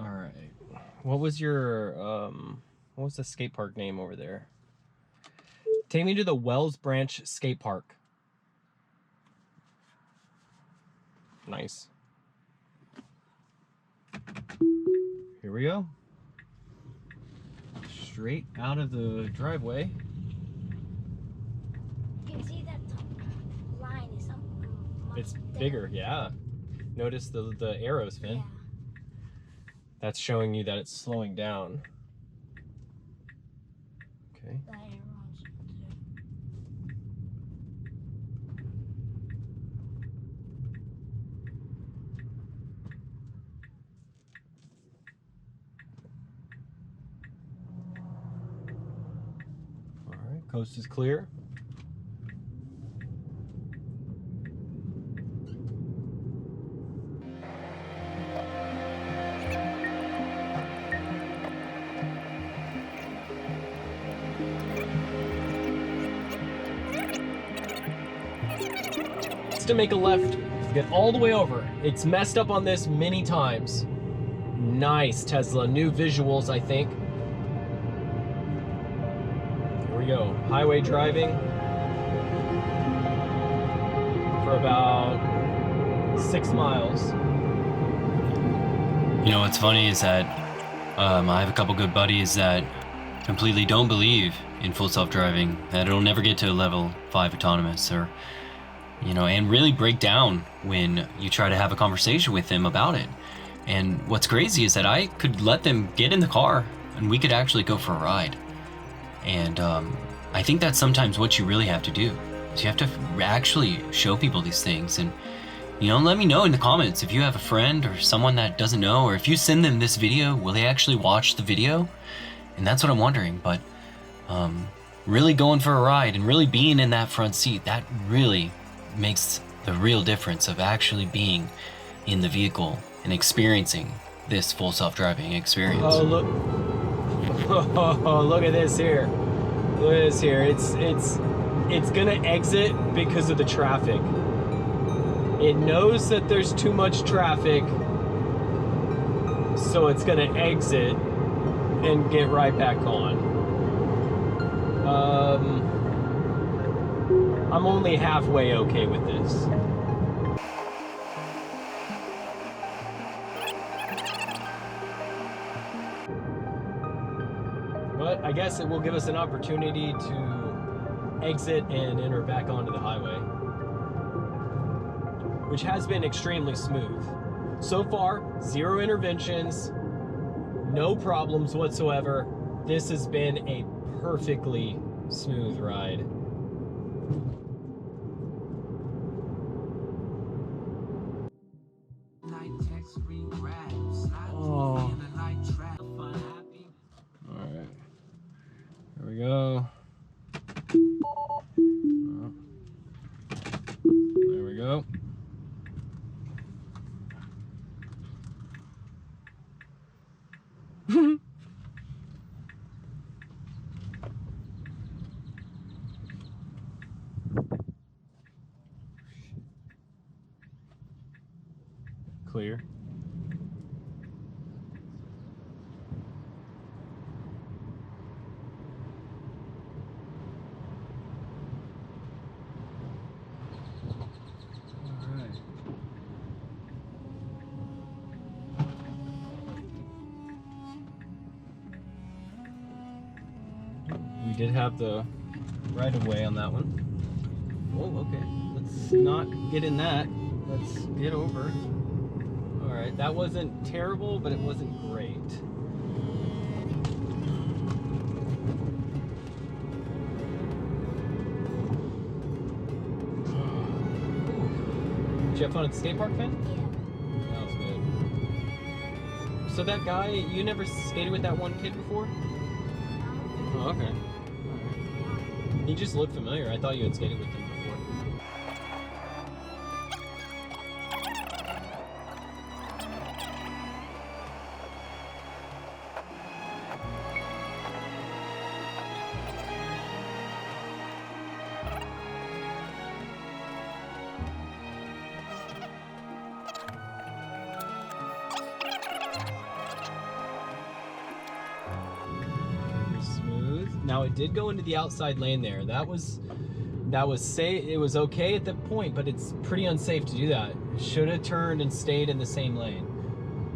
All right. What was the skate park name over there? Take me to the Wells Branch Skate Park. Nice. Here we go. Straight out of the driveway. You can see that line is It's bigger, yeah. Notice the arrows, Finn. Yeah. That's showing you that it's slowing down. Okay. The arrows too. All right, coast is clear. To make a left, get all the way over. It's messed up on this many times. Nice, Tesla. New visuals, I think. Here we go. Highway driving for about 6 miles. You know what's funny is that I have a couple good buddies that completely don't believe in full self-driving, that it'll never get to level 5 autonomous, or and really break down when you try to have a conversation with them about it. And what's crazy is that I could let them get in the car and we could actually go for a ride. And I think that's sometimes what you really have to do, is you have to actually show people these things. And let me know in the comments if you have a friend or someone that doesn't know, or if you send them this video, will they actually watch the video? And that's what I'm wondering. But really going for a ride and really being in that front seat, that really makes the real difference of actually being in the vehicle and experiencing this full self-driving experience. Oh, look. Oh, look at this here. Look at this here. It's gonna exit because of the traffic. It knows that there's too much traffic, so it's gonna exit and get right back on. I'm only halfway okay with this. But I guess it will give us an opportunity to exit and enter back onto the highway, which has been extremely smooth. So far, 0 interventions, no problems whatsoever. This has been a perfectly smooth ride. Oh. Alright. Here we go. There we go. Clear. We did have the right of way on that one. Oh, okay. Let's not get in that. Let's get over. All right, that wasn't terrible, but it wasn't great. Did you have fun at the skate park, Finn? Yeah. That was good. So that guy, you never skated with that one kid before? Oh, okay. Alright. He just looked familiar. I thought you had skated with him before. Now it did go into the outside lane there. That was safe. It was okay at that point, but it's pretty unsafe to do that. Should have turned and stayed in the same lane.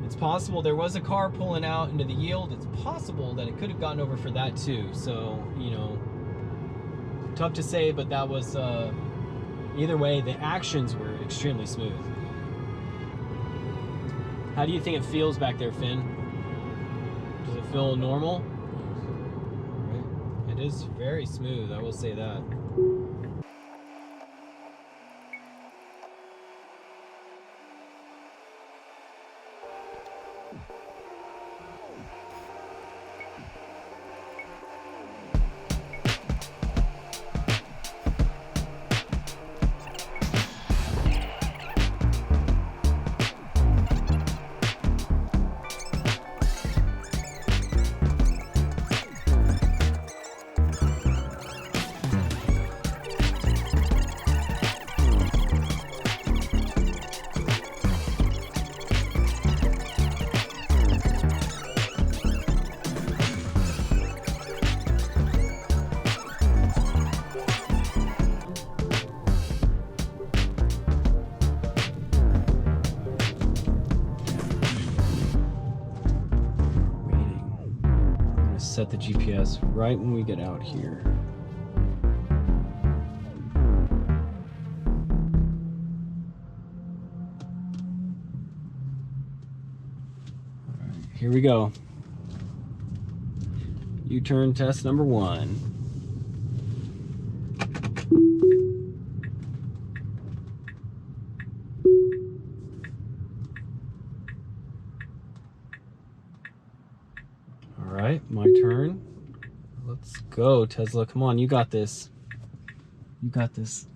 It's possible there was a car pulling out into the yield. It's possible that it could have gotten over for that too. So, you know, tough to say, but that was, either way, the actions were extremely smooth. How do you think it feels back there, Finn? Does it feel normal? Right. It is very smooth, I will say that. Set the GPS right when we get out here. All right, here we go. U-turn test number 1. All right, my turn. Let's go, Tesla. Come on, you got this. You got this.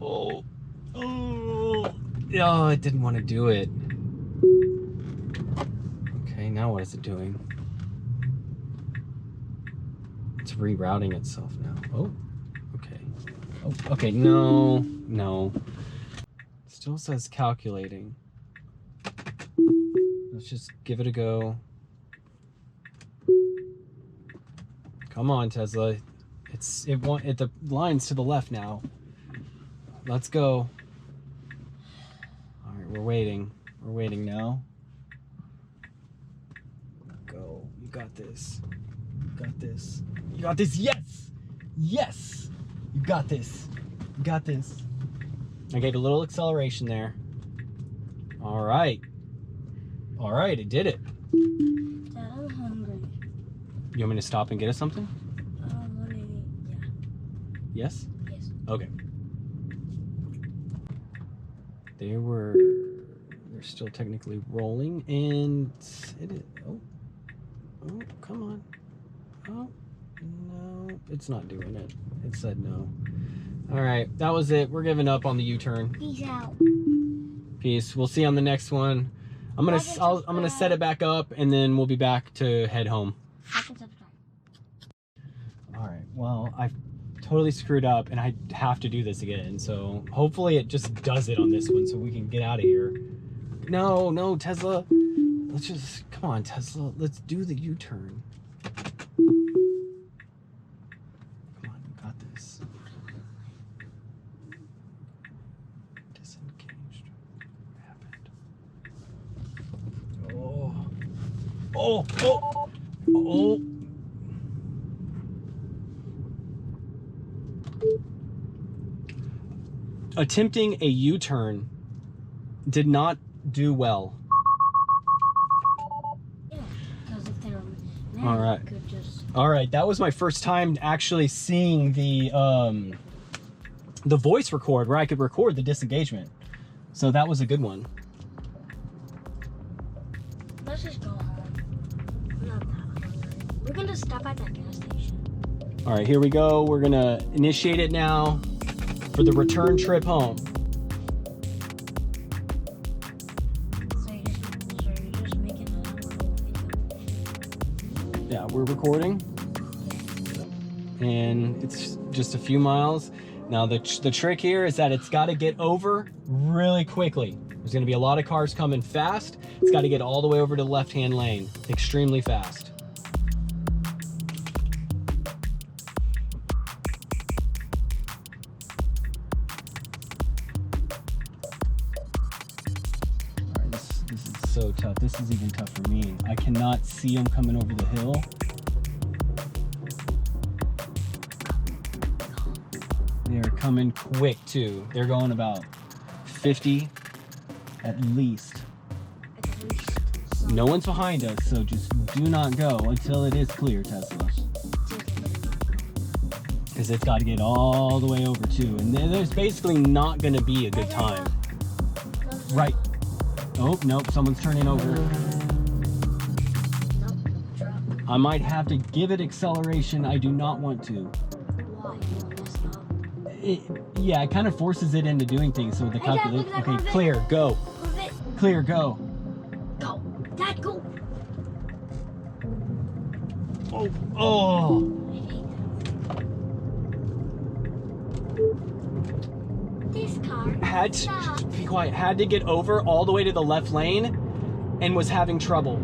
Oh, I didn't want to do it. Okay, now what is it doing? It's rerouting itself now. Oh, okay. Oh, okay, no. Still says calculating. Let's just give it a go. Come on, Tesla. The line's to the left now. Let's go. All right, we're waiting. We're waiting now. Go. You got this. You got this. You got this. Yes! Yes! You got this. You got this. I gave a little acceleration there. All right. All right, it did it. Dad, I'm hungry. You want me to stop and get us something? Yeah. Yes? Yes. Okay. They're still technically rolling, and it is, oh, come on. Oh, no, it's not doing it. It said no. All right, that was it. We're giving up on the U-turn. Peace out. Peace. We'll see you on the next one. I'm gonna set it back up, and then we'll be back to head home. All right. Well, I've totally screwed up, and I have to do this again. So hopefully it just does it on this one, so we can get out of here. No, Tesla. Let's just come on, Tesla. Let's do the U-turn. Come on, you got this. Disengaged. What happened? Oh. Attempting a U-turn did not do well. Yeah, because if they were mad, All right. could just... All right, that was my first time actually seeing the voice record where I could record the disengagement. So that was a good one. Let's just go home. I'm not that hungry. We're gonna stop at that gas station. All right, here we go. We're gonna initiate it now for the return trip home. So you're just making a little video. Yeah, we're recording. And it's just a few miles. Now the trick here is that it's got to get over really quickly. There's going to be a lot of cars coming fast. It's got to get all the way over to the left-hand lane extremely fast. This is so tough. This is even tough for me. I cannot see them coming over the hill. They're coming quick too. They're going about 50 at least. No one's behind us, so just do not go until it is clear, Tesla. Because it's got to get all the way over too. And there's basically not going to be a good time. Right. Oh, nope, someone's turning over. I might have to give it acceleration. I do not want to. Yeah, it kind of forces it into doing things. So the calculation. Okay, clear, go. Clear, go. Go. Dad, go. Oh, oh. This car. Be quiet. Had to get over all the way to the left lane and was having trouble.